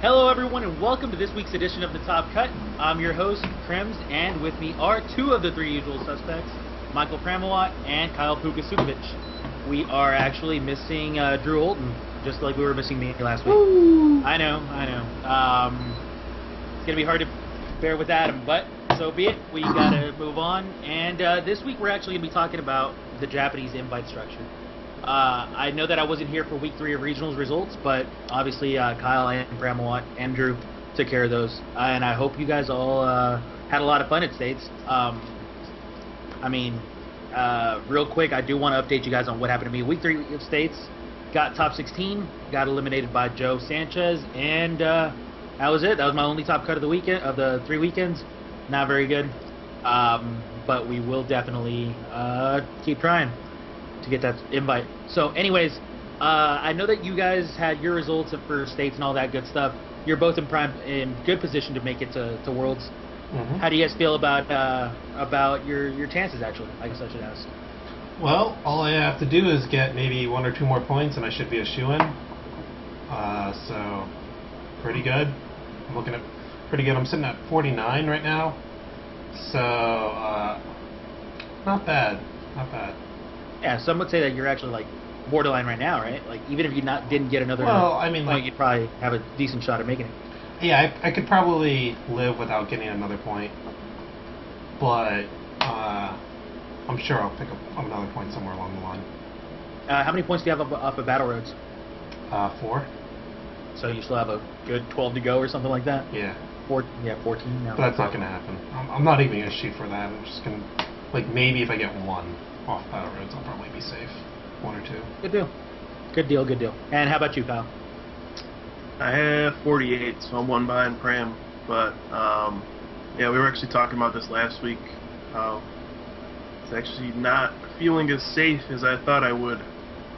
Hello everyone and welcome to this week's edition of The Top Cut. I'm your host, Crims, and with me are two of the three usual suspects, Michael Pram and Kyle Pooka. We are actually missing Drew Olton, just like we were missing me last week. Woo. I know. It's going to be hard to bear with Adam, but so be it. We got to move on. And this week we're actually going to be talking about the Japanese invite structure. I know that I wasn't here for week 3 of regionals results, but obviously Kyle and Pramawat and Drew took care of those, and I hope you guys all had a lot of fun at States. Real quick, I do want to update you guys on what happened to me. Week 3 of States, got top 16, got eliminated by Joe Sanchez, and that was it. That was my only top cut of the weekend, of the 3 weekends. Not very good, but we will definitely keep trying to get that invite. So anyways, I know that you guys had your results for States and all that good stuff. You're both in good position to make it to Worlds. Mm-hmm. How do you guys feel about your chances, actually? I guess I should ask. Well, all I have to do is get maybe 1 or 2 more points and I should be a shoo-in. So, pretty good. I'm looking at pretty good. I'm sitting at 49 right now. So, not bad. Not bad. Yeah, some would say that you're actually like borderline right now, right? Like even if you didn't get another point, you'd probably have a decent shot at making it. Yeah, I could probably live without getting another point, but I'm sure I'll pick up another point somewhere along the line. How many points do you have off of Battle Roads? 4. So you still have a good 12 to go or something like that? Yeah. 14 now. But that's not going to happen. I'm not even going to shoot for that. I'm just going to, like, maybe if I get 1 off Battle Roads, I'll probably be safe. 1 or 2. Good deal. And how about you, Kyle? I have 48, so I'm 1 behind Pram. But, yeah, we were actually talking about this last week, how it's actually not feeling as safe as I thought I would,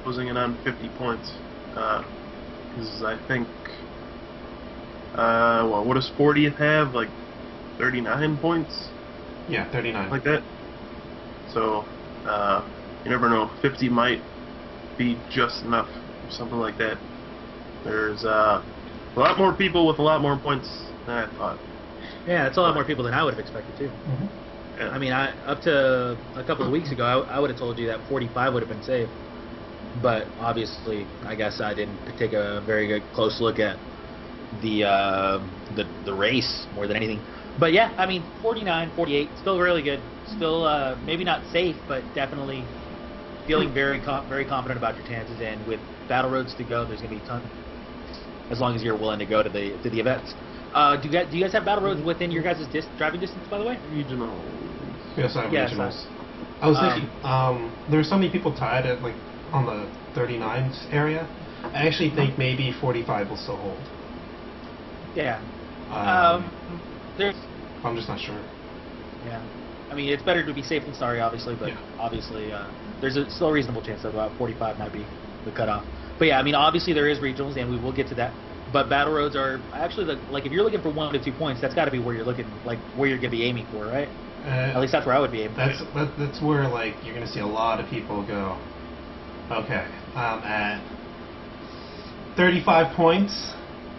closing in on 50 points. Because I think, what does 40th have? Like 39 points? Yeah, 39. Like that. So, you never know. 50 might be just enough, or something like that. There's a lot more people with a lot more points than I thought. Yeah, it's a lot more people than I would have expected, too. Mm-hmm. Yeah. I mean, up to a couple of weeks ago, I would have told you that 45 would have been safe. But obviously, I guess I didn't take a very good close look at the race more than anything. But yeah, I mean, 49, 48, still really good. Still, maybe not safe, but definitely feeling very confident about your chances. And with Battle Roads to go, there's going to be tons, as long as you're willing to go to the events. Do you guys have Battle Roads within your guys' driving distance, by the way? Regional. Yes, I have regionals. So, I was thinking, there were so many people tied at, like, on the 39s area. I actually think maybe 45 will still hold. Yeah. I'm just not sure. Yeah. I mean, it's better to be safe than sorry, obviously, but obviously there's still a reasonable chance that about 45 might be the cutoff. But yeah, I mean, obviously there is regionals, and we will get to that. But Battle Roads are actually, like, if you're looking for 1 to 2 points, that's got to be where you're looking, like, where you're going to be aiming for, right? At least that's where I would be aiming for. That's where, like, you're going to see a lot of people go, okay, I'm at 35 points,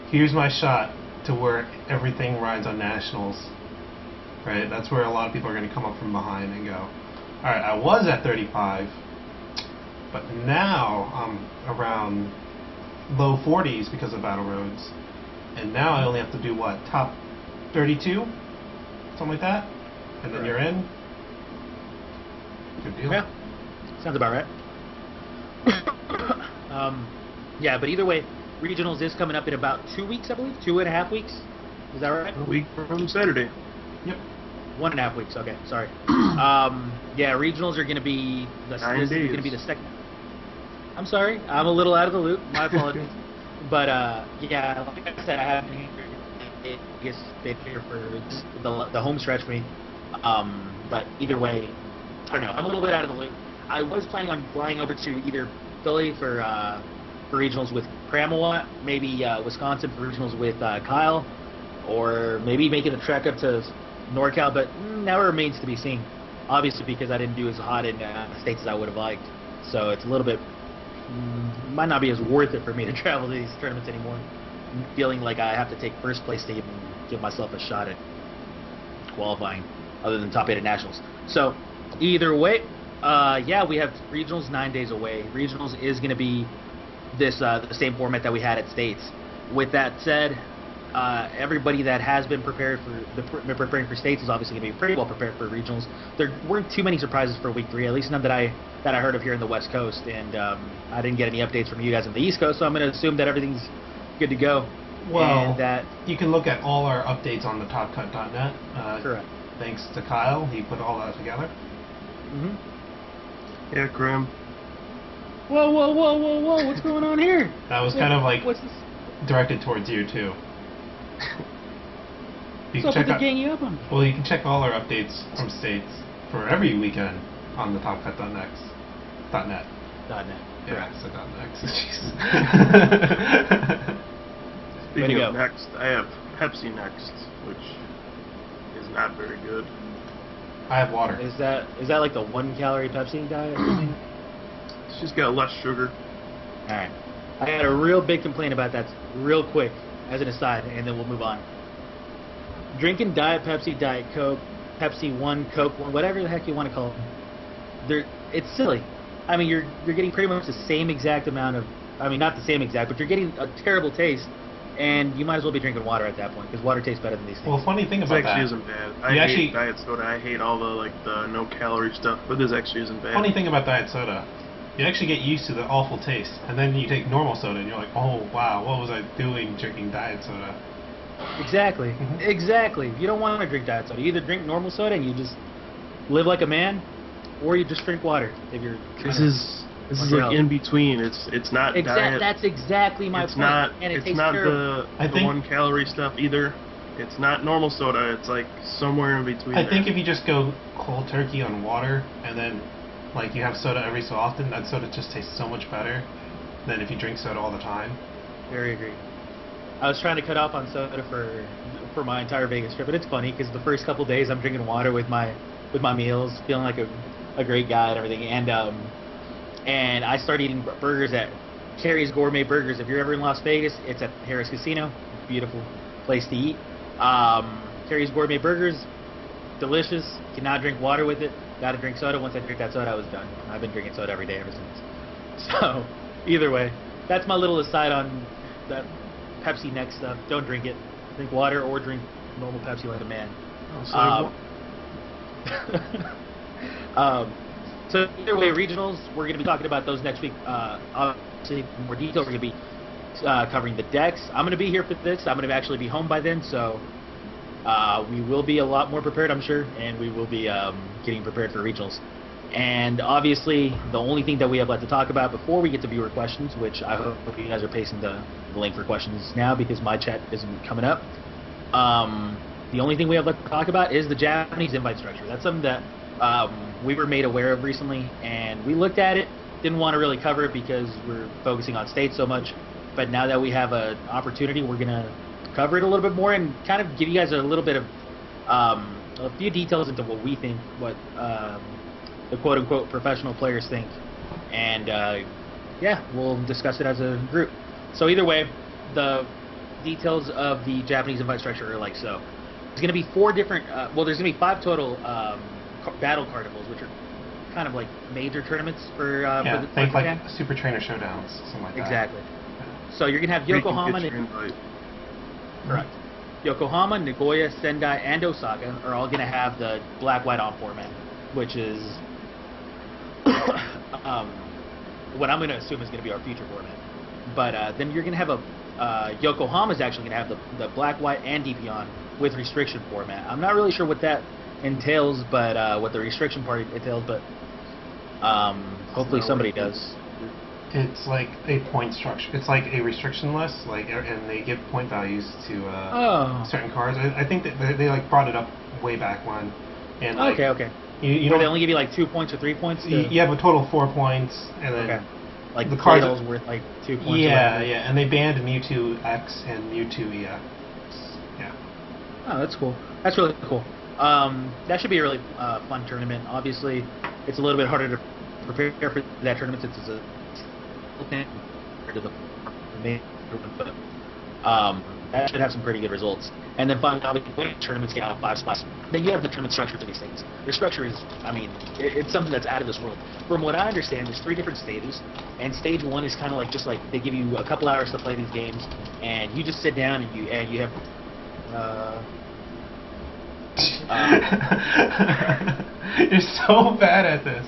here's my shot to where everything rides on nationals. Right, that's where a lot of people are going to come up from behind and go, alright, I was at 35, but now I'm around low 40s because of Battle Roads, and now I only have to do what, top 32? Something like that? And then you're in? Good deal. Yeah, sounds about right. Yeah, but either way, regionals is coming up in about 2 weeks, I believe? 2.5 weeks? Is that right? A week from Saturday. Yep. 1.5 weeks. Okay, sorry. Yeah, regionals are going to be the second. I'm sorry, I'm a little out of the loop. My apologies. But yeah, like I said, I haven't been here for the home stretch for me. But either way, I don't know. I'm a little bit out of the loop. I was planning on flying over to either Philly for regionals with Pramawat, maybe Wisconsin for regionals with Kyle, or maybe making the trek up to NorCal, but now it remains to be seen. Obviously, because I didn't do as hot in States as I would have liked. So it's a little bit, might not be as worth it for me to travel to these tournaments anymore. feeling like I have to take first place to even give myself a shot at qualifying, other than top 8 at nationals. So either way, yeah, we have regionals 9 days away. Regionals is going to be this the same format that we had at states. With that said, everybody that has been prepared for preparing for states is obviously going to be pretty well prepared for regionals. There weren't too many surprises for week 3, at least none that I heard of here in the West Coast, and I didn't get any updates from you guys on the East Coast, so I'm going to assume that everything's good to go. Well, and that you can look at all our updates on the topcut.net. Correct. Thanks to Kyle, he put all that together. Yeah, Crim. Whoa! What's going on here? That was kind of like what's this? directed towards you too. You What's up with the gang you up on? Well, you can check all our updates from states for every weekend on the topcut.net. .net. Yeah, so .net. Jeez. Speaking of next, I have Pepsi next, which is not very good. I have water. Is that like the 1 calorie Pepsi diet? It's just got less sugar. All right. I had a real big complaint about that real quick as an aside, and then we'll move on. Drinking Diet Pepsi, Diet Coke, Pepsi 1, Coke 1, whatever the heck you want to call them, it's silly. I mean, you're getting pretty much the same exact amount of, I mean, not the same exact, but you're getting a terrible taste, and you might as well be drinking water at that point, because water tastes better than these things. Well, funny thing about that... This actually isn't bad. I hate diet soda. I hate all the no-calorie stuff, but this actually isn't bad. Funny thing about diet soda, you actually get used to the awful taste, and then you take normal soda, and you're like, oh, wow, what was I doing drinking diet soda? Exactly. Exactly. You don't want to drink diet soda. You either drink normal soda and you just live like a man, or you just drink water if you're... This is like in between. It's not diet. That's exactly my point. And it tastes terrible. The 1 calorie stuff either. It's not normal soda. It's like somewhere in between. I think if you just go cold turkey on water and then like you have soda every so often, that soda just tastes so much better than if you drink soda all the time. Very agreed. I was trying to cut off on soda for my entire Vegas trip, and it's funny because the first couple days I'm drinking water with my meals, feeling like a great guy and everything, and I started eating burgers at Carrie's Gourmet Burgers. If you're ever in Las Vegas, it's at Harris Casino. Beautiful place to eat. Carrie's Gourmet Burgers, delicious. Cannot drink water with it. Got to drink soda. Once I drink that soda, I was done. I've been drinking soda every day ever since. So, either way, that's my little aside on that Pepsi next stuff. Don't drink it. Drink water or drink normal Pepsi like a man. So either way, regionals, we're going to be talking about those next week. Obviously, in more detail, we're going to be covering the decks. I'm going to be here for this. I'm going to actually be home by then, so we will be a lot more prepared, I'm sure, and we will be getting prepared for regionals. And obviously, the only thing that we have left to talk about before we get to viewer questions, which I hope you guys are pasting the link for questions now because my chat isn't coming up. The only thing we have left to talk about is the Japanese invite structure. That's something that we were made aware of recently, and we looked at it, didn't want to really cover it because we're focusing on states so much. But now that we have an opportunity, we're going to cover it a little bit more and kind of give you guys a little bit of a few details into what we think, what the quote-unquote professional players think, and yeah, we'll discuss it as a group. So either way, the details of the Japanese invite structure are like so. There's going to be 4 different, there's going to be 5 total battle carnivals, which are kind of like major tournaments for think like Super Trainer Showdowns, something like that. Exactly. So you're going to have Yokohama, correct. Yokohama, Nagoya, Sendai, and Osaka are all going to have the black-white-on format, which is what I'm going to assume is going to be our future format. But then you're going to have Yokohama's actually going to have the black, white, and DP on with restriction format. I'm not really sure what that entails, but what the restriction part entails, but hopefully somebody does. It's like a point structure. It's like a restriction list, and they give point values to certain cards. I think that they like brought it up way back when. And okay. You know, they only give you like 2 points or 3 points? You have a total of 4 points, and then like the cards worth like 2 points. Yeah, and they banned Mewtwo X and Mewtwo EX. Yeah. Oh, that's cool. That's really cool. That should be a really fun tournament. Obviously, it's a little bit harder to prepare for that tournament since it's a thing to the main tournament, but That should have some pretty good results. And then finally, obviously, tournaments get out 5 spots. Then you have the tournament structure for these things. Their structure is, I mean, it's something that's out of this world. From what I understand, there's 3 different stages, and stage 1 is kind of like just like they give you a couple hours to play these games, and you just sit down and you have. You're so bad at this.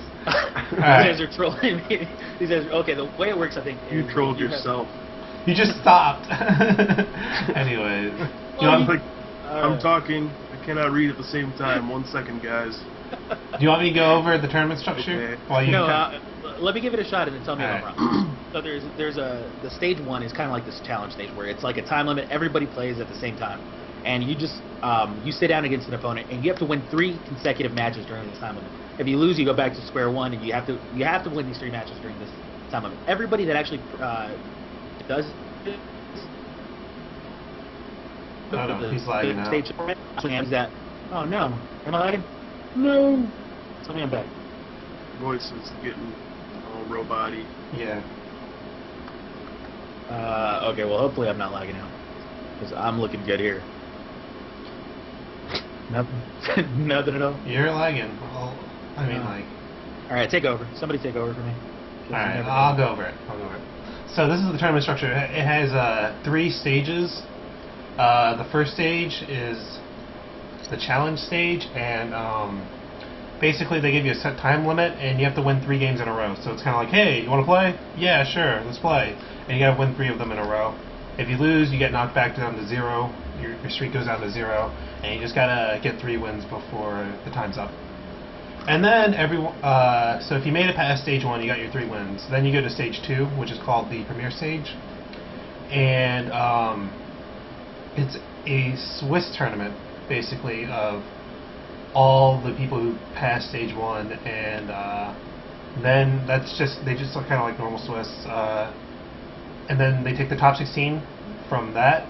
These guys are trolling me. These guys. Okay, the way it works, I think. You trolled yourself. You just stopped. Anyways. I'm talking. I cannot read at the same time. 1 second, guys. Do you want me to go over the tournament structure? Okay. While you let me give it a shot and then tell me if I'm Alright. wrong. So the stage 1 is kind of like this challenge stage where it's like a time limit. Everybody plays at the same time, and you just you sit down against an opponent and you have to win 3 consecutive matches during this time limit. If you lose, you go back to square one, and you have to win these 3 matches during this time limit. Everybody that actually does this. I don't know, he's lagging out. Stage is that. Oh no, am I lagging? No. Tell me I'm back. Voice is getting all robot-y. Yeah. Okay, well hopefully I'm not lagging out, because I'm looking good here. Nothing. Nothing at all. You're lagging. Well, I mean, like. All right, take over. Somebody take over for me. All right, I'll go over it. So this is the tournament structure. It has 3 stages. The first stage is the challenge stage, and basically they give you a set time limit, and you have to win 3 games in a row. So it's kind of like, hey, you want to play? Yeah, sure, let's play. And you got to win 3 of them in a row. If you lose, you get knocked back down to 0. Your streak goes down to 0, and you just gotta get 3 wins before the time's up. And then so if you made it past stage 1, you got your 3 wins. Then you go to stage 2, which is called the premier stage, and it's a Swiss tournament, basically, of all the people who passed stage 1, and then they just look kind of like normal Swiss, and then they take the top 16 from that,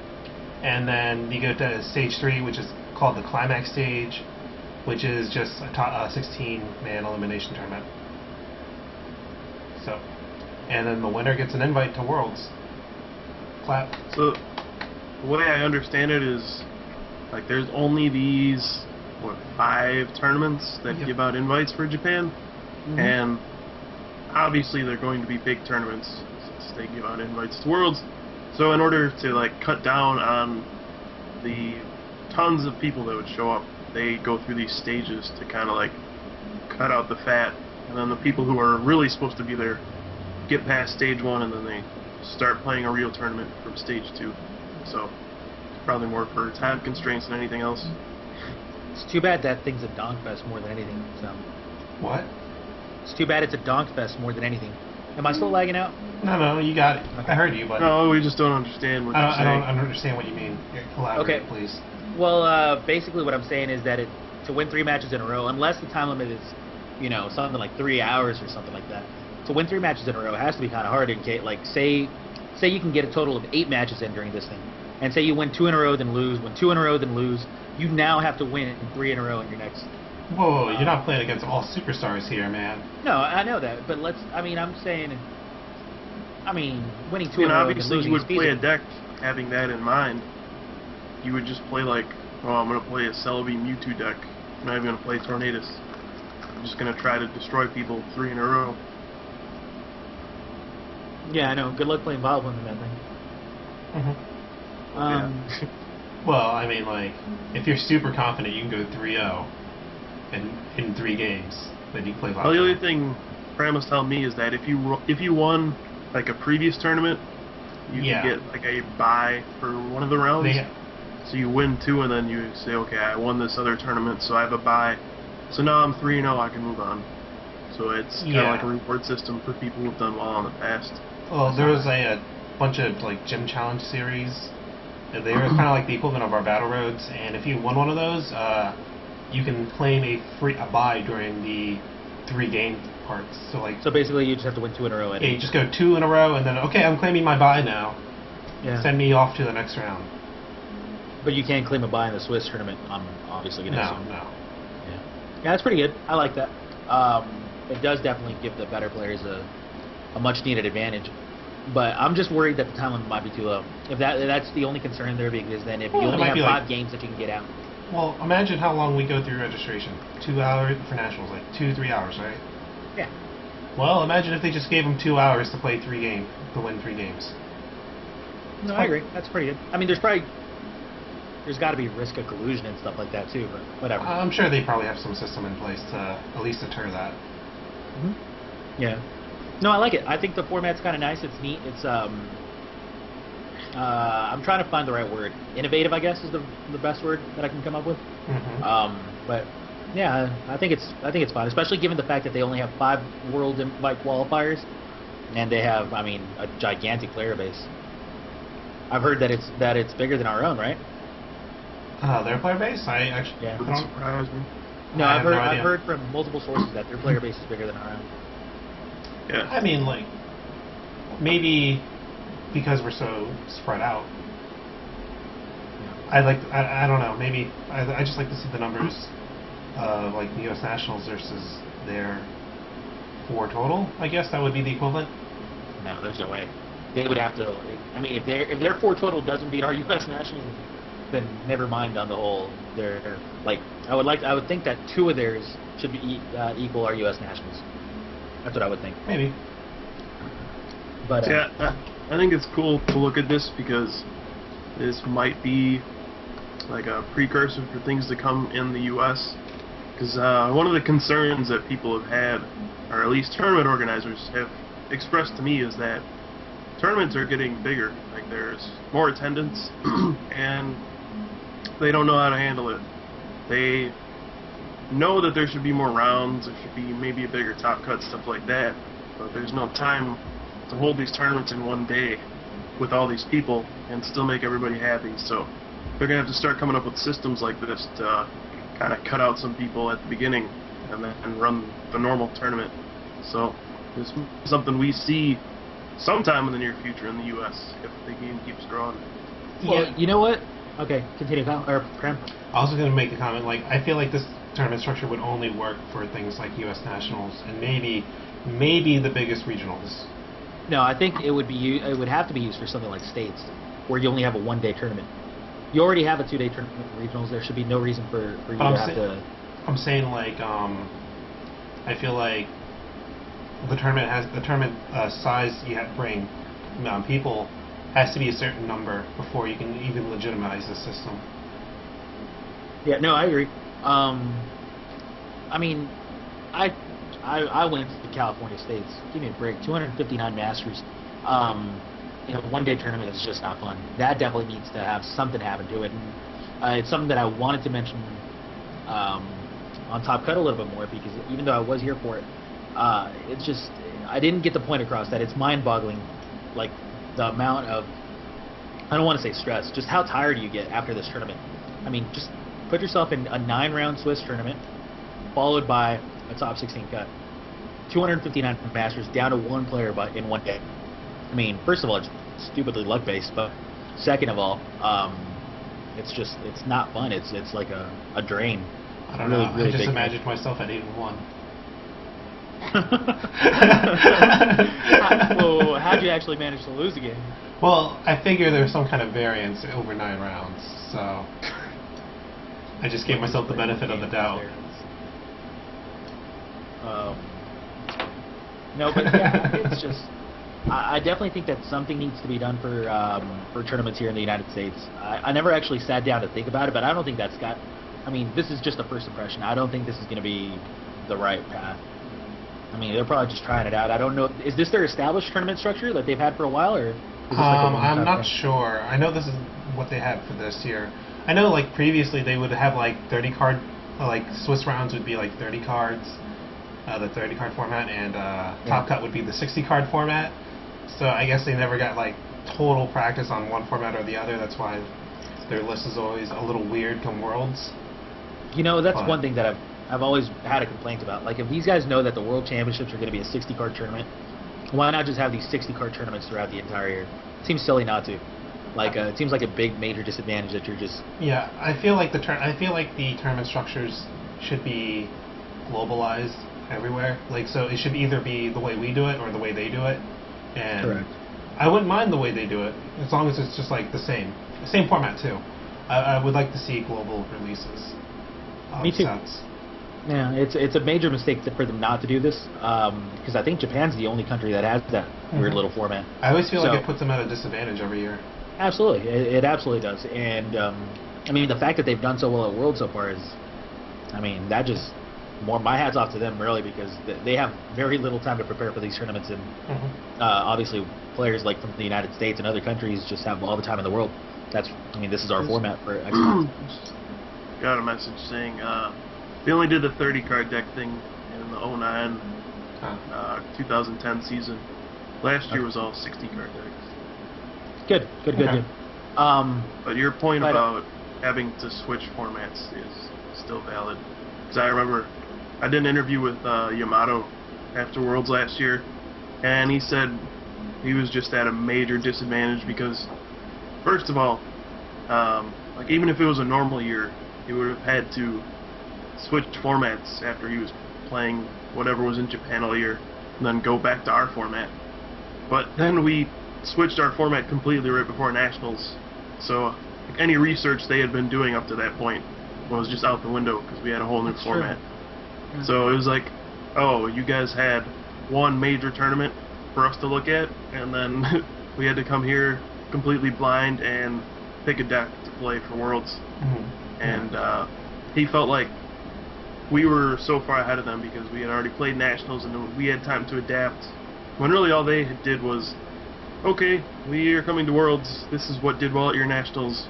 and then you go to stage 3, which is called the climax stage, which is just a 16-man elimination tournament. So, and then the winner gets an invite to Worlds. Clap. So, the way I understand it is, like, there's only these, 5 tournaments that give out invites for Japan, and obviously they're going to be big tournaments since they give out invites to Worlds. So in order to, like, cut down on the tons of people that would show up, they go through these stages to kind of, like, cut out the fat, and then the people who are really supposed to be there get past stage 1, and then they start playing a real tournament from stage 2. So probably more for time constraints than anything else. It's too bad that thing's a donk fest more than anything. So. What? It's too bad it's a donk fest more than anything. Am I still lagging out? No, you got it. I heard you, but no, we just don't understand what you're saying. I don't understand what you mean. Elaborate, okay, please. Well, basically what I'm saying is that to win 3 matches in a row, unless the time limit is, something like 3 hours or something like that, to win 3 matches in a row, it has to be kind of hard. In case, like, say you can get a total of 8 matches in during this thing, and say you win 2 in a row, then lose, win 2 in a row, then lose, you now have to win 3 in a row in your next. Whoa, you're not playing against all superstars here, man. No, I know that, but I'm saying, winning 2 in a row and obviously losing you would is play a deck having that in mind. You would just play like, I'm going to play a Celebi Mewtwo deck. I'm not even going to play Tornadus. I'm just going to try to destroy people 3 in a row. Yeah, I know. Good luck playing Bob in that thing. Well, I mean, like, if you're super confident, you can go 3-0 in 3 games. Then you can play Bob. Well, the other thing Pram was telling me is that if you won like a previous tournament, you can get like a bye for one of the rounds. So you win 2, and then you say, okay, I won this other tournament, so I have a bye. So now I'm 3-0, I can move on. So it's kind of like a reward system for people who've done well in the past. Well, there was a bunch of like gym challenge series. They were kind of like the equivalent of our battle roads, and if you won one of those, you can claim a bye during the 3 game parts. So basically, you just have to win 2 in a row. Yeah, you just go 2 in a row, and then okay, I'm claiming my bye now. Yeah. Send me off to the next round. But you can't claim a bye in the Swiss tournament. I'm obviously going to assume. No. Yeah, that's pretty good. I like that. It does definitely give the better players a much needed advantage. But I'm just worried that the time limit might be too low. If that's the only concern there, because then if you only have 5 games that you can get out. Well, imagine how long we go through registration. 2 hours for nationals, like 2-3 hours, right? Yeah. Well, imagine if they just gave them 2 hours to play 3 games, to win 3 games. No, I agree. That's pretty good. I mean, there's got to be risk of collusion and stuff like that too, but whatever. I'm sure they probably have some system in place to at least deter that. Yeah. No, I like it. I think the format's kind of nice. It's neat. It's I'm trying to find the right word. Innovative, I guess, is the best word that I can come up with. But yeah, I think it's fun, especially given the fact that they only have 5 world invite qualifiers, and they have, I mean, a gigantic player base. I've heard that it's bigger than our own, right? Their player base? Wouldn't surprise me. No, I've heard from multiple sources that their player base is bigger than our own. Yeah. I mean, like, maybe because we're so spread out. I don't know. Maybe I just like to see the numbers of like the U.S. Nationals versus their 4 total. I guess that would be the equivalent. No, there's no way. They would have to. I mean, if their 4 total doesn't beat our U.S. Nationals, then never mind on the whole. They're like I would think that 2 of theirs should be equal our U.S. Nationals. That's what I would think. Maybe. But yeah, I think it's cool to look at this because this might be like a precursor for things to come in the U.S. Because one of the concerns that people have had, or at least tournament organizers have expressed to me, is that tournaments are getting bigger. Like there's more attendance, and they don't know how to handle it. They know that there should be more rounds, there should be maybe a bigger top cut, stuff like that, but there's no time to hold these tournaments in one day with all these people and still make everybody happy. So they're going to have to start coming up with systems like this to kind of cut out some people at the beginning and then run the normal tournament. So this is something we see sometime in the near future in the U.S. if the game keeps growing. Well, you know what? Okay, continue, Pram. I was going to make the comment, like, I feel like this tournament structure would only work for things like U.S. Nationals and maybe the biggest regionals. No, I think it would have to be used for something like states, where you only have a 1-day tournament. You already have a 2-day tournament for regionals. There should be no reason for you to have to. I'm saying, like, I feel like the tournament size you have to bring people has to be a certain number before you can even legitimize the system. Yeah, no, I agree. I mean, I went to the California States. Give me a break. 259 Masters. In a 1-day tournament is just not fun. That definitely needs to have something happen to it. And, it's something that I wanted to mention on Top Cut a little bit more, because even though I was here for it, it's just I didn't get the point across that it's mind-boggling, like the amount of, I don't want to say stress, just how tired you get after this tournament. I mean, just put yourself in a 9-round Swiss tournament, followed by a top 16 cut. 259 Masters down to 1 player in 1 day. I mean, first of all, it's stupidly luck-based, but second of all, it's not fun. It's like a drain. I don't know. I just imagined myself at 8-1. Well, how'd you actually manage to lose a game? Well, I figure there's some kind of variance over 9 rounds, so I just gave myself the benefit of the doubt. No, but yeah, it's just I definitely think that something needs to be done for tournaments here in the United States. I never actually sat down to think about it, but I don't think that's got. I mean, this is just a first impression. I don't think this is going to be the right path. I mean, they're probably just trying it out. I don't know. Is this their established tournament structure that they've had for a while, or? Is this I'm not sure. I know this is what they had for this year. I know, like, previously they would have, like, 30 card, like, Swiss rounds would be, like, 30 cards, the 30 card format, and Top Cut would be the 60 card format. So I guess they never got, like, total practice on one format or the other. That's why their list is always a little weird come Worlds. You know, that's one thing that I've always had a complaint about. Like, if these guys know that the World Championships are going to be a 60 card tournament, why not just have these 60 card tournaments throughout the entire year? It seems silly not to. Like, it seems like a big major disadvantage that you're just. Yeah, I feel like the tournament structures should be globalized everywhere. Like, so it should either be the way we do it or the way they do it. And correct. I wouldn't mind the way they do it, as long as it's just like the same format too. I would like to see global releases. Me too. Sets. Yeah, it's a major mistake for them not to do this, because I think Japan's the only country that has that weird little format. I always feel like it puts them at a disadvantage every year. Absolutely, it absolutely does. And I mean, the fact that they've done so well at Worlds so far is, I mean, that just my hat's off to them really, because they have very little time to prepare for these tournaments, and obviously players like from the United States and other countries just have all the time in the world. I mean, this is our format for Xbox. Got a message saying they only did the 30 card deck thing in the 09 2010 season. Last year was all 60 card decks. Good. But your point about having to switch formats is still valid. Because I remember I did an interview with Yamato after Worlds last year, and he said he was just at a major disadvantage because, first of all, like even if it was a normal year, he would have had to switch formats after he was playing whatever was in Japan all year, and then go back to our format. But then we switched our format completely right before Nationals, so like, any research they had been doing up to that point was just out the window because we had a whole new format. Yeah. So it was like, oh, you guys had one major tournament for us to look at, and then we had to come here completely blind and pick a deck to play for Worlds. And he felt like we were so far ahead of them because we had already played Nationals and we had time to adapt, when really all they did was, okay, we are coming to Worlds, this is what did well at your Nationals,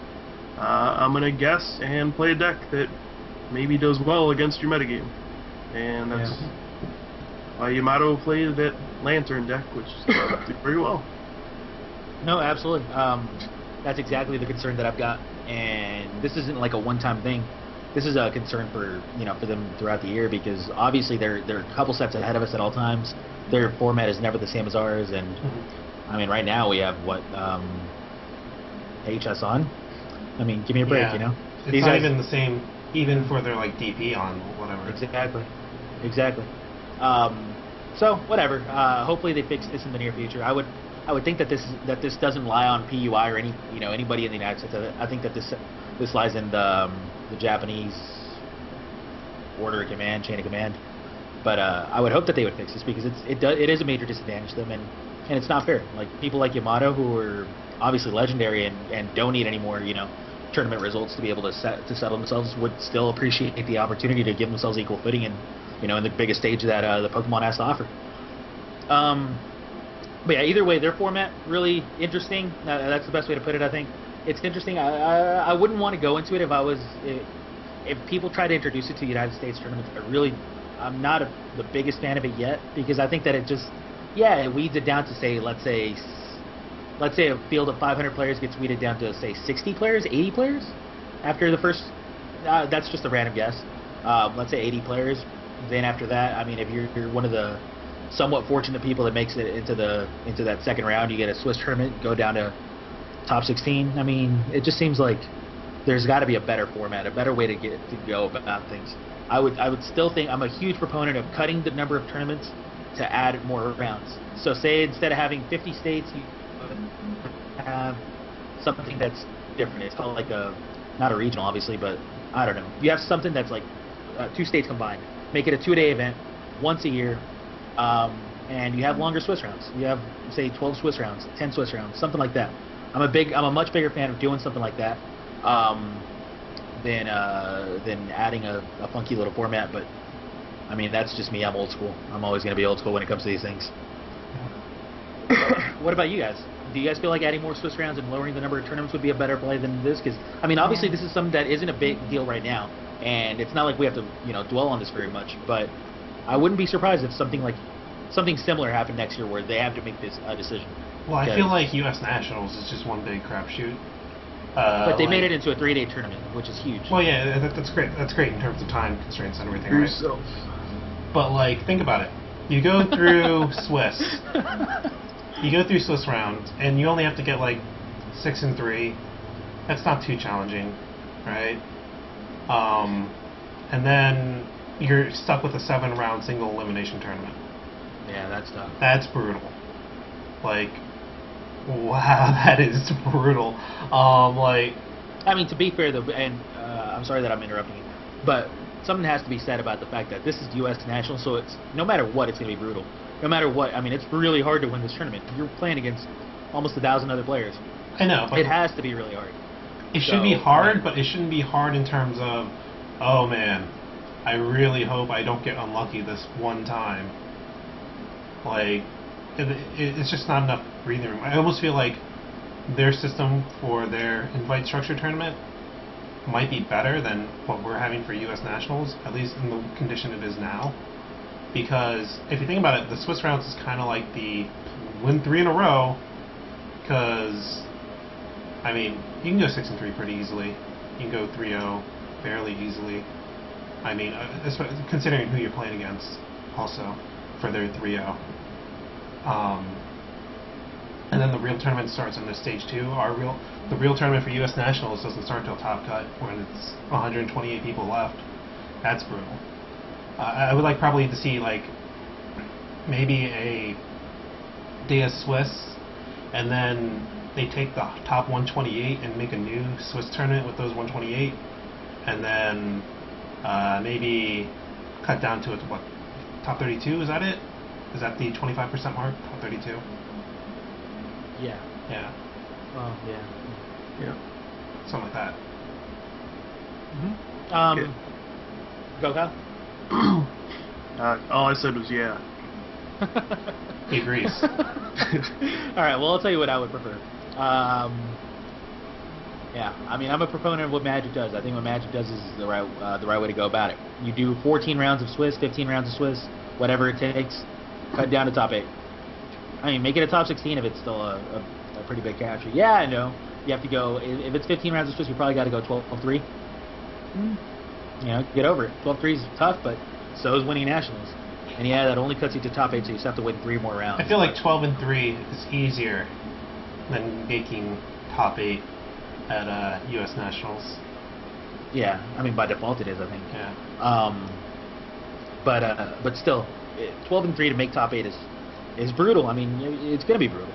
I'm going to guess and play a deck that maybe does well against your metagame. And that's why Yamato played that Lantern deck, which did pretty well. No, absolutely. That's exactly the concern that I've got. And this isn't like a one-time thing. This is a concern for for them throughout the year, because obviously they're a couple sets ahead of us at all times. Their format is never the same as ours, and I mean right now we have what HS on. I mean, give me a break, It's These not guys, even the same, even for their like DP on whatever. Exactly. So whatever. Hopefully they fix this in the near future. I would think that this doesn't lie on PUI or anybody in the United States. I think that this lies in the Japanese order of command, chain of command. But I would hope that they would fix this, because it is a major disadvantage to them, and it's not fair. Like people like Yamato, who are obviously legendary and don't need any more tournament results to be able to settle themselves, would still appreciate the opportunity to give themselves equal footing in the biggest stage that the Pokemon has to offer. But yeah, either way, their format really interesting. That's the best way to put it. I think it's interesting. I wouldn't want to go into it if people try to introduce it to United States tournaments. I'm not the biggest fan of it yet, because I think that it weeds it down to say, let's say a field of 500 players gets weeded down to say 60 players, 80 players after the first. That's just a random guess. Let's say 80 players. Then after that, I mean, if you're one of the somewhat fortunate people that makes it into that second round, you get a Swiss tournament, go down to top 16. I mean, it just seems like there's got to be a better format, a better way to go about things. I would still think I'm a huge proponent of cutting the number of tournaments to add more rounds. So say instead of having 50 states, you have something that's different. It's called like not a regional, obviously, but I don't know. You have something that's like 2 states combined. Make it a 2-day event, once a year. And you have longer Swiss rounds. You have, say, 12 Swiss rounds, 10 Swiss rounds, something like that. I'm a much bigger fan of doing something like that than adding a funky little format. But I mean, that's just me. I'm old school. I'm always going to be old school when it comes to these things. What about you guys? Do you guys feel like adding more Swiss rounds and lowering the number of tournaments would be a better play than this? Because I mean, obviously, this is something that isn't a big deal right now, and it's not like we have to dwell on this very much. But I wouldn't be surprised if something similar happened next year where they have to make this decision. Well, I feel like U.S. Nationals is just one big crapshoot. But they made it into a 3-day tournament, which is huge. Well, yeah, that's great. That's great in terms of time constraints and everything, right? But like, think about it. You go through Swiss. You go through Swiss rounds, and you only have to get like 6 and 3. That's not too challenging, right? And then you're stuck with a 7-round single elimination tournament. Yeah, that's tough. That's brutal. Like, Wow, that is brutal. Like, I mean, to be fair though, and I'm sorry that I'm interrupting you, but something has to be said about the fact that this is U.S. National, so it's no matter what, it's going to be brutal. No matter what, I mean, it's really hard to win this tournament. You're playing against almost 1,000 other players. I know, but it has to be really hard. It should be hard, but it shouldn't be hard in terms of, oh man, I really hope I don't get unlucky this one time. Like, it's just not enough breathing room. I almost feel like their system for their invite structure tournament might be better than what we're having for U.S. Nationals, at least in the condition it is now. Because if you think about it, the Swiss rounds is kind of like the win 3 in a row. Because, I mean, you can go 6-3 pretty easily. You can go 3-0 fairly easily. I mean, considering who you're playing against, also for their 3-0. And then the real tournament starts in the stage 2. The real tournament for U.S. Nationals doesn't start until Top Cut, when it's 128 people left. That's brutal. I would like probably to see like maybe a Day Swiss, and then they take the top 128 and make a new Swiss tournament with those 128, and then maybe cut down to what, top 32? Is that it? Is that the 25% mark? Top 32? Yeah. Yeah. Well, yeah. Yeah. Something like that. Mm-hmm. Go, Kyle. All I said was yeah. He agrees. All right. Well, I'll tell you what I would prefer. Yeah. I mean, I'm a proponent of what Magic does. I think what Magic does is the right way to go about it. You do 14 rounds of Swiss, 15 rounds of Swiss, whatever it takes. Cut down to top 8. I mean, make it a top 16 if it's still a pretty big capture. Yeah, I know. You have to go, if it's 15 rounds of Swiss, you probably got to go 12-3. You know, get over it. 12-3 is tough, but so is winning Nationals. And yeah, that only cuts you to top 8, so you just have to win 3 more rounds. I feel like 12-3 is easier than making top 8 at U.S. Nationals. Yeah, I mean, by default it is, I think. Yeah. But still, 12-3 to make top 8 is brutal. I mean, it's gonna be brutal.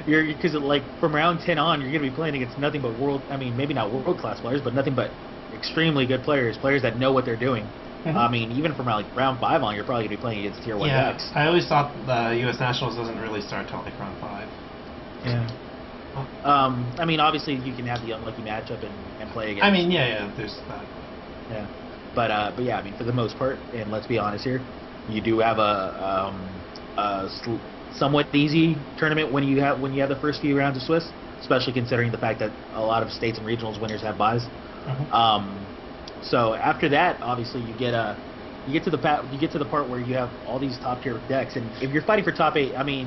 You're because like from round 10 on, you're gonna be playing against nothing but maybe not world class players, but nothing but extremely good players that know what they're doing. Mm-hmm. I mean, even from like round 5 on, you're probably gonna be playing against tier 1 decks. I always thought the U.S. Nationals doesn't really start till like round 5. Yeah. I mean, obviously you can have the unlucky matchup and play against. I mean, yeah, there's that. Yeah, but yeah, I mean, for the most part, and let's be honest here, you do have a somewhat easy tournament when you have the first few rounds of Swiss, especially considering the fact that a lot of states and regionals winners have buys. Mm-hmm. So after that, obviously you get to the part where you have all these top tier decks, and if you're fighting for top 8, I mean,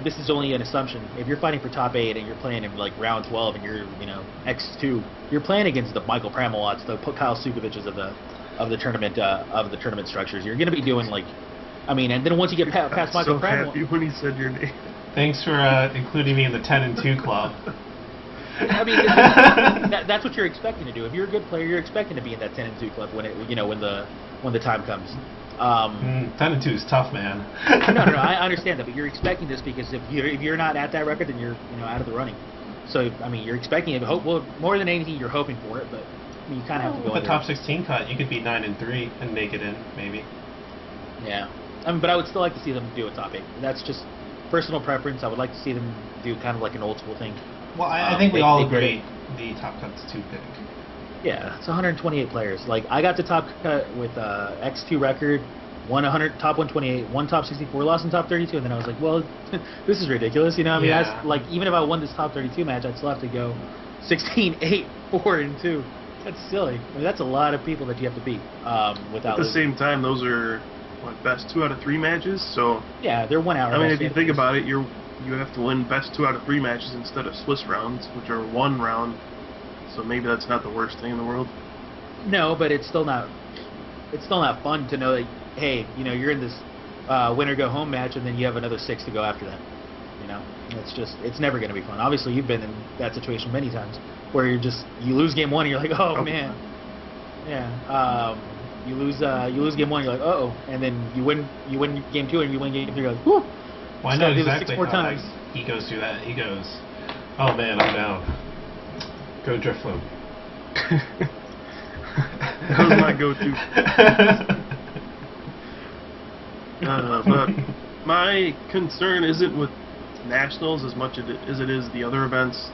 this is only an assumption. If you're fighting for top 8 and you're playing in like round 12 and you're X2, you're playing against the Michael Pramalots, the Kyle Sukoviches of the tournament structures. You're going to be doing like, I mean, and then once you get past Michael Pramalots. So happy when he said your name. Thanks for including me in the 10-2 club. I mean, that's what you're expecting to do. If you're a good player, you're expecting to be in that 10-2 club when the time comes. 10-2 is tough, man. No, I understand that, but you're expecting this because if you're not at that record, then you're out of the running. So I mean, you're expecting it. Well, more than anything, you're hoping for it, but you kind of have to go. With the top 16 cut, you could be 9-3 and make it in, maybe. Yeah, I mean, but I would still like to see them do a top 8. That's just personal preference. I would like to see them do kind of like an old school thing. Well, I think we all agree the top cut's too big. Yeah, it's 128 players. Like, I got to top cut with X2 record, won top 128, won top 64, lost in top 32, and then I was like, well, this is ridiculous. You know, I mean, like, even if I won this top 32 match, I'd still have to go 16, 8, 4, and 2. That's silly. I mean, that's a lot of people that you have to beat without. At the same time, those are best 2 out of 3 matches. So yeah, they're 1 hour. I mean, if you think about it, you have to win best 2 out of 3 matches instead of Swiss rounds, which are 1 round. So maybe that's not the worst thing in the world. No, but it's still not fun to know that, hey, you're in this winner go home match and then you have another 6 to go after that. It's never going to be fun. Obviously, you've been in that situation many times where you lose game 1 and you're like, oh man, yeah. You lose game 1, you're like, uh oh, and then you win game 2 and you win game 3, you're like, whoo. Well, I know exactly 6 more times. he goes through that. He goes, "Oh man, I'm down. Go drift float." That was my go-to. But my concern isn't with nationals as much as it is the other events,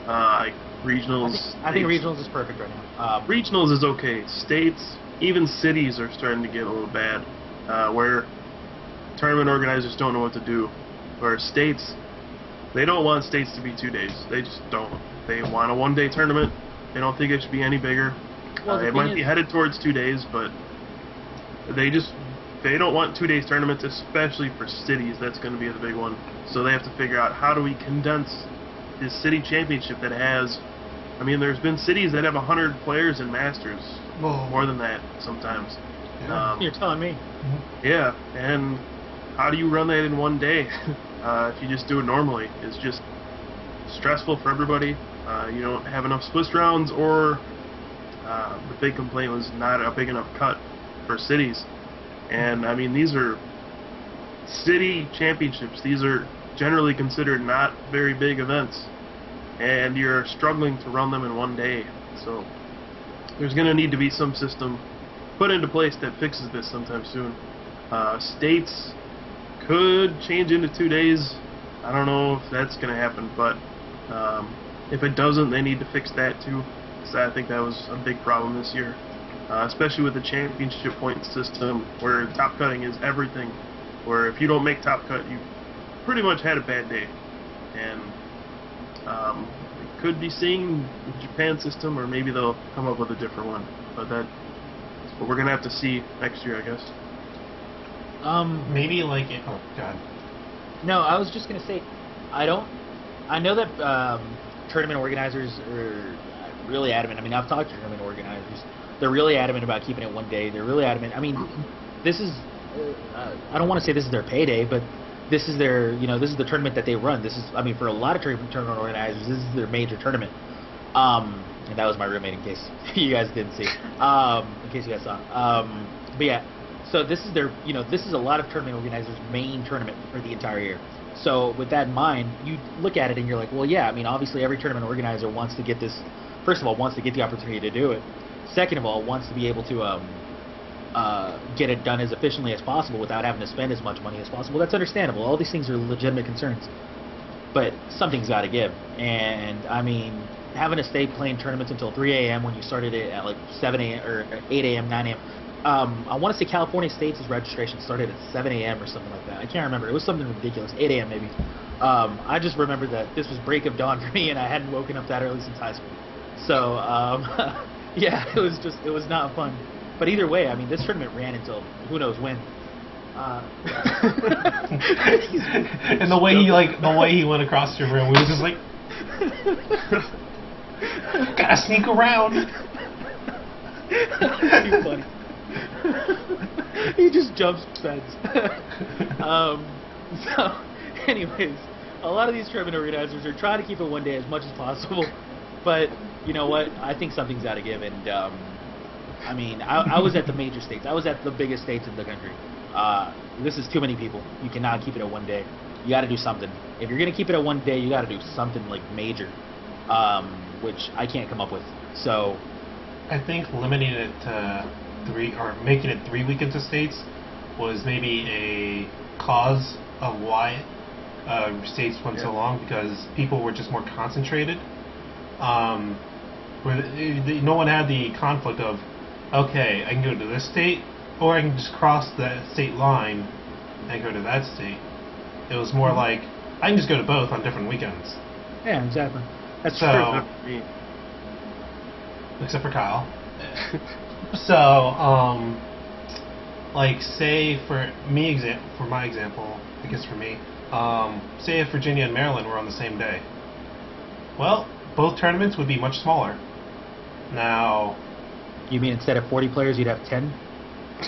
like regionals. I think regionals is perfect right now. Regionals is okay. States, even cities are starting to get a little bad, where tournament organizers don't know what to do. Where states, they don't want states to be 2 days. They just don't. They want a one-day tournament. They don't think it should be any bigger. Well, It might be headed towards 2 days, but they don't want 2 days tournaments, especially for cities. That's going to be the big one. So they have to figure out, how do we condense this city championship that has, I mean, there's been cities that have 100 players in Masters, more than that sometimes. Yeah. You're telling me. Yeah, and how do you run that in one day? If you just do it normally, it's just stressful for everybody. You don't have enough Swiss rounds, or the big complaint was not a big enough cut for cities. And I mean, these are city championships. These are generally considered not very big events, and you're struggling to run them in one day. So there's going to need to be some system put into place that fixes this sometime soon. States could change into 2 days. I don't know if that's going to happen, but if it doesn't, they need to fix that too. So I think that was a big problem this year, especially with the championship point system, where top cutting is everything. Where if you don't make top cut, you pretty much had a bad day. And we could be seeing the Japan system, or maybe they'll come up with a different one. But that's what we're gonna have to see next year, I guess. Maybe like, oh god. No, I was just gonna say, I know that tournament organizers are really adamant. I mean, I've talked to tournament organizers. They're really adamant about keeping it one day. They're really adamant. I mean, this is, I don't want to say this is their payday, but this is their, this is the tournament that they run. This is, I mean, for a lot of tournament organizers, this is their major tournament. And that was my roommate, in case you guys didn't see. In case you guys saw. But yeah, so this is their, this is a lot of tournament organizers' main tournament for the entire year. So with that in mind, you look at it and you're like, well, yeah, I mean, obviously every tournament organizer wants to get this, first of all, wants to get the opportunity to do it. Second of all, wants to be able to get it done as efficiently as possible without having to spend as much money as possible. That's understandable. All these things are legitimate concerns. But something's got to give. And, I mean, having to stay playing tournaments until 3 a.m. when you started it at like 7 a.m. or 8 a.m., 9 a.m. I want to say California State's registration started at 7 a.m. or something like that. I can't remember. It was something ridiculous. 8 a.m. maybe. I just remember that this was break of dawn for me, and I hadn't woken up that early since high school. So, yeah, it was not fun. But either way, I mean, this tournament ran until who knows when. And the way he went across your room, we was just like, gotta sneak around. Too funny. He just jumps fence. So, anyways, a lot of these tournament organizers are trying to keep it one day as much as possible. But you know what? I think something's got to give. And I mean, I was at the major states. I was at the biggest states in the country. This is too many people. You cannot keep it at one day. You got to do something. If you're gonna keep it at one day, you got to do something like major, which I can't come up with. So, I think limiting it to 3 or making it 3 weekends of states was maybe a cause of why states went so long, because people were just more concentrated. Where no one had the conflict of, okay, I can go to this state, or I can just cross that state line and go to that state. It was more like, I can just go to both on different weekends. Yeah, exactly. That's so, true. Except for Kyle. So, like, say for my example, I guess for me, say if Virginia and Maryland were on the same day. Well, both tournaments would be much smaller. Now, you mean instead of 40 players, you'd have 10?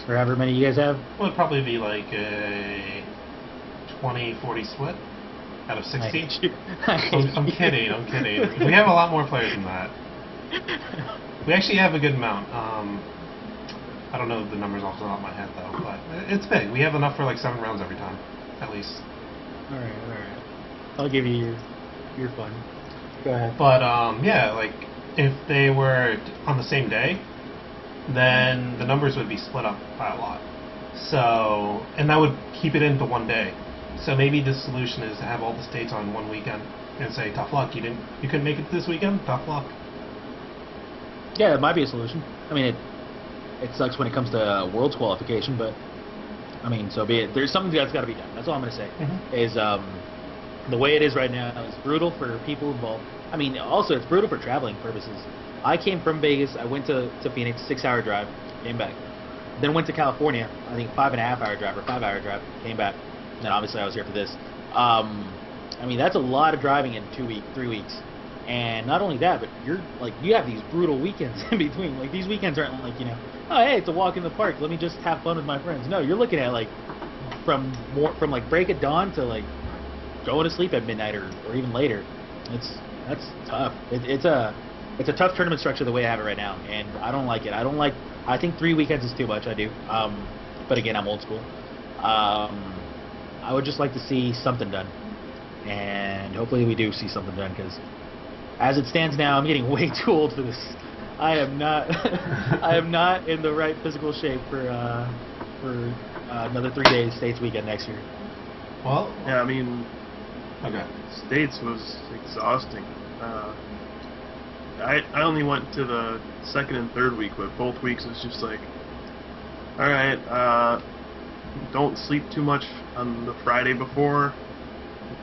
Or however many you guys have? Well, it'd probably be like a 20-40 split out of 60. I'm kidding. We have a lot more players than that. We actually have a good amount. I don't know the numbers off the top of my head, though, but it's big. We have enough for like 7 rounds every time, at least. Alright. I'll give you your fun. Go ahead. But yeah, like if they were on the same day, then the numbers would be split up by a lot. So, and that would keep it into one day. So maybe the solution is to have all the states on one weekend and say, tough luck, you couldn't make it this weekend, tough luck. Yeah, it might be a solution. I mean, it sucks when it comes to Worlds qualification, but I mean, so be it. There's something that's got to be done. That's all I'm going to say. Is the way it is right now is brutal for people involved. I mean, also it's brutal for traveling purposes. I came from Vegas. I went to Phoenix, 6-hour drive, came back. Then went to California. I think 5.5-hour drive or 5-hour drive, came back. And then obviously I was here for this. I mean, that's a lot of driving in 3 weeks. And not only that, but you have these brutal weekends in between. Like, these weekends aren't like, oh, hey, it's a walk in the park. Let me just have fun with my friends. No, you're looking at like from like break at dawn to like going to sleep at midnight or even later. That's tough. It's a tough tournament structure the way I have it right now, and I don't like it. I think 3 weekends is too much. I do. But again, I'm old school. I would just like to see something done, and hopefully we do see something done, because as it stands now, I'm getting way too old for this. I am not. I am not in the right physical shape for another 3 days States weekend next year. Well, yeah, I mean, okay. States was exhausting. I only went to the second and third week, but both weeks was just like, all right, don't sleep too much on the Friday before.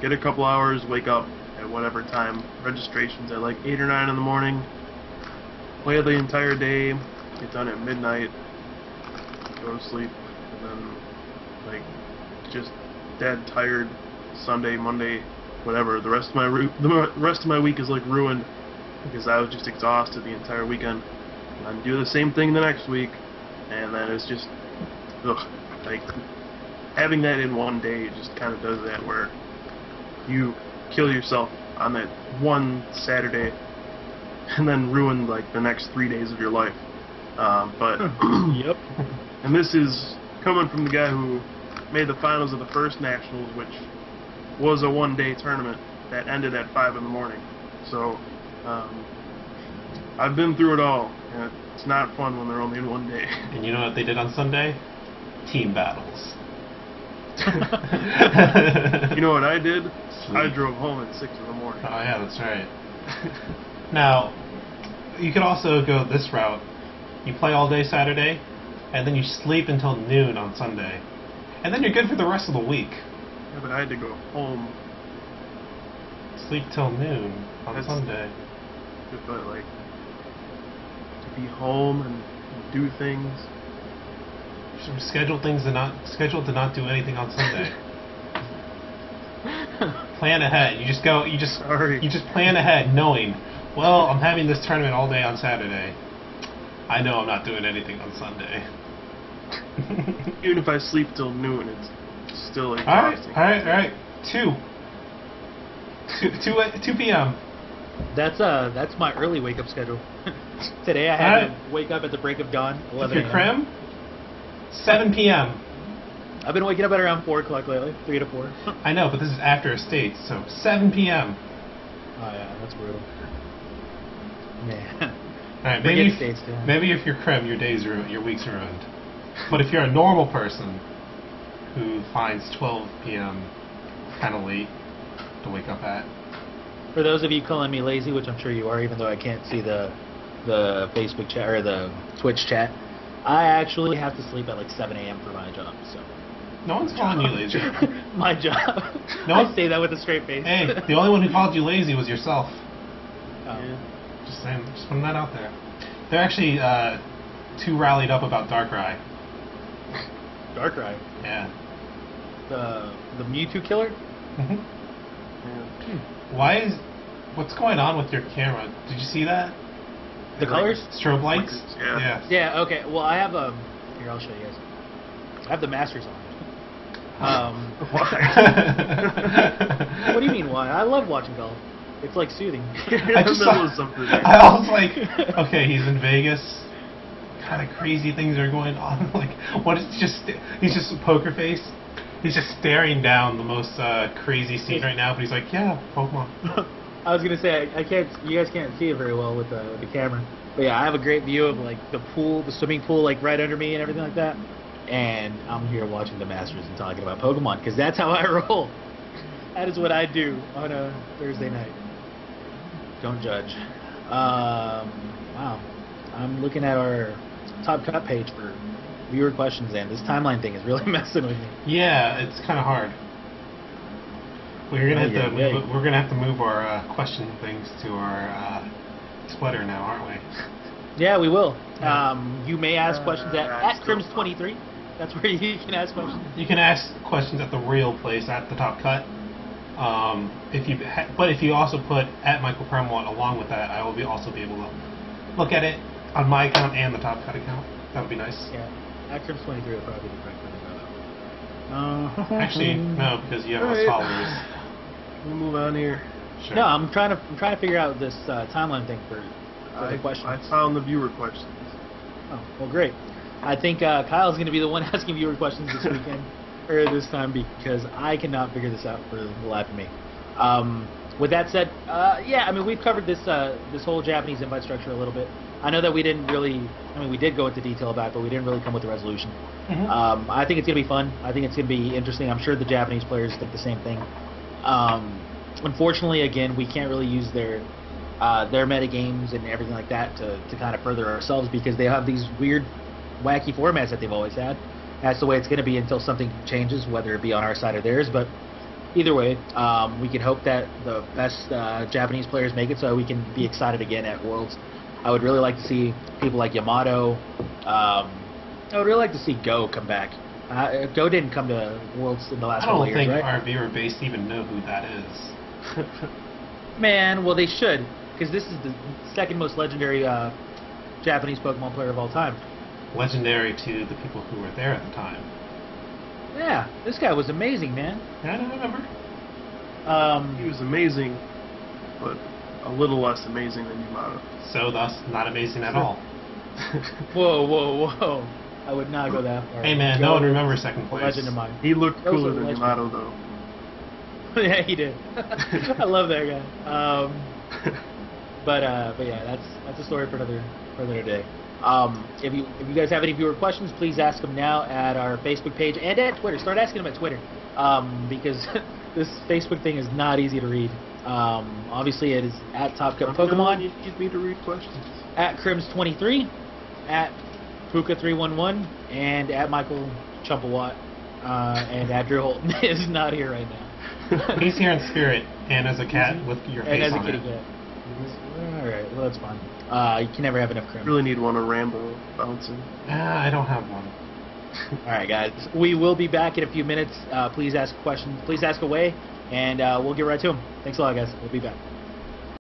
Get a couple hours, wake up at whatever time. Registration's at like 8 or 9 in the morning. Play the entire day. Get done at midnight. Go to sleep, and then like just dead tired. Sunday, Monday, whatever. The rest of my week is like ruined because I was just exhausted the entire weekend. And do the same thing the next week, and then it's just like having that in one day just kind of does that, where you kill yourself on that one Saturday and then ruin like the next 3 days of your life. But yep. And this is coming from the guy who made the finals of the first Nationals, which was a one-day tournament that ended at 5 in the morning. So I've been through it all, and it's not fun when they're only in one day. And you know what they did on Sunday? Team battles. You know what I did? Sweet. I drove home at 6 in the morning. Oh yeah, that's right. Now, you could also go this route. You play all day Saturday, and then you sleep until noon on Sunday. And then you're good for the rest of the week. Yeah, but I had to go home. Sleep till noon on Sunday. But like, to be home and do things. Scheduled to not do anything on Sunday. Plan ahead. You just plan ahead, knowing, well, I'm having this tournament all day on Saturday. I know I'm not doing anything on Sunday. Even if I sleep till noon, it's still exhausting. All right. 2 p.m. That's my early wake up schedule. Today I had to wake up at the break of dawn, 11 If you're Crim, 7 p.m. I've been waking up at around 4 o'clock lately, 3 to 4. I know, but this is after a state, so 7 p.m. Oh yeah, that's brutal. Man. Alright, maybe if you're Crim, your week's ruined. But if you're a normal person who finds 12 p.m. kind of late to wake up at. For those of you calling me lazy, which I'm sure you are, even though I can't see the Facebook chat or the Twitch chat, I actually have to sleep at like 7 a.m. for my job. So. No one's calling you lazy. My job. I say that with a straight face. Hey, the only one who called you lazy was yourself. Oh. Yeah. Just saying, just putting that out there. They're actually too rallied up about Darkrai. Darkrai? Yeah. The Mewtwo killer? Mm-hmm. Yeah. What's going on with your camera? Did you see that? The colors? Strobe lights? Yeah. Yeah, okay. Well, I have here, I'll show you guys. I have the Masters on. Why? What do you mean why? I love watching golf. It's like soothing. I was like, okay, he's in Vegas. What kind of crazy things are going on? Like, what is he's just a poker face? He's just staring down the most crazy scene right now, but he's like, yeah, Pokemon. I was gonna say I can't. You guys can't see it very well with the camera, but yeah, I have a great view of like the pool, the swimming pool, like right under me and everything like that. And I'm here watching the Masters and talking about Pokemon because that's how I roll. That is what I do on a Thursday night. Don't judge. Wow. I'm looking at our Top Cut page for viewer questions, and this timeline thing is really messing with me. Yeah, it's kind of hard. We're gonna have to move our question things to our Twitter now, aren't we? Yeah, we will. Yeah. You may ask questions at Crims23. That's where you can ask questions. You can ask questions at the real place at the Top Cut. But if you also put at Michael Pram along with that, I will also be able to look at it on my account and the Top Cut account. That would be nice. Yeah, at Crims23 will probably be the correct way to go. Actually, no, because you have less followers. We'll move on here. Sure. No, I'm trying to figure out this timeline thing for the questions. I found the viewer questions. Oh, well, great. I think Kyle's going to be the one asking viewer questions this weekend, or this time, because I cannot figure this out for the life of me. With that said, yeah, I mean, we've covered this this whole Japanese invite structure a little bit. I know that we didn't really, I mean, we did go into detail about it, but we didn't really come with a resolution. Mm-hmm. I think it's going to be fun. I think it's going to be interesting. I'm sure the Japanese players think the same thing. Unfortunately, again, we can't really use their meta games and everything like that to kind of further ourselves because they have these weird, wacky formats that they've always had. That's the way it's going to be until something changes, whether it be on our side or theirs. But either way, we can hope that the best Japanese players make it so we can be excited again at Worlds. I would really like to see people like Yamato. I would really like to see Go come back. Go didn't come to Worlds in the last couple of years, right? I don't think our viewer base even know who that is. Man, well, they should, because this is the second most legendary Japanese Pokemon player of all time. Legendary to the people who were there at the time. Yeah, this guy was amazing, man. I don't remember. He was amazing, but a little less amazing than Yamato. So thus, not amazing at all. Whoa, whoa, whoa. I would not go that far. Hey man, no one remembers second place. Legend of mine. He looked cooler than Yamato, though. Yeah, he did. I love that guy. But yeah, that's a story for another day. If you guys have any viewer questions, please ask them now at our Facebook page and at Twitter. Start asking them at Twitter because this Facebook thing is not easy to read. Obviously, it is at Top Cut Pokemon. You need me to read questions. At Crims23, at Pooka311, and at Michael Chumpawatt, and at Drew Holton is not here right now. He's here in spirit and as a cat with your face and as on a kitty it. cat. Alright, well that's fine. You can never have enough Crim. Really need one of Rambo bouncing. I don't have one. Alright guys, we will be back in a few minutes. Please ask questions, please ask away, and we'll get right to them. Thanks a lot guys, we'll be back.